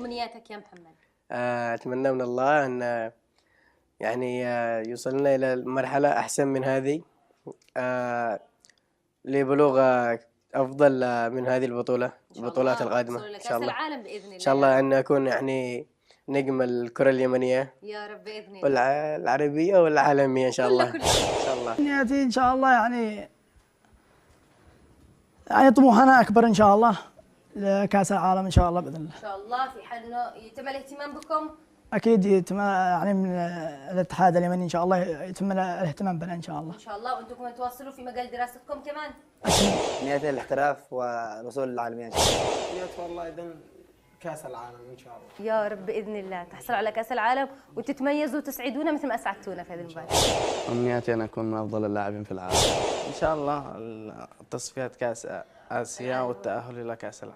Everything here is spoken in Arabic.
أمنياتك يا محمد؟ أتمنى من الله أن يعني يوصلنا إلى مرحلة أحسن من هذه، لبلوغ أفضل من هذه البطولات القادمة إن شاء الله. العالم بإذن الله. إن شاء الله أن أكون يعني نجم الكرة اليمنية يا رب بإذن الله، والعربية والعالمية إن شاء الله. إن شاء الله أمنياتي إن شاء الله يعني طموحنا أكبر إن شاء الله لكأس العالم إن شاء الله بإذن الله. إن شاء الله في حال إنه يتم الاهتمام بكم. أكيد يتم يعني من الاتحاد اليمني إن شاء الله يتم الاهتمام بنا إن شاء الله. إن شاء الله، وأنتم كمان تواصلوا في مجال دراستكم كمان. أمنياتي الاحتراف والوصول للعالمية إن شاء الله. أمنيات والله إذن كأس العالم إن شاء الله. يا رب بإذن الله تحصلوا على كأس العالم وتتميزوا وتسعدونا مثل ما أسعدتونا في هذه المباراة. أمنياتي أن أكون من أفضل اللاعبين في العالم. إن شاء الله تصفيات كأس آسيا والتأهل إلى كأس العالم.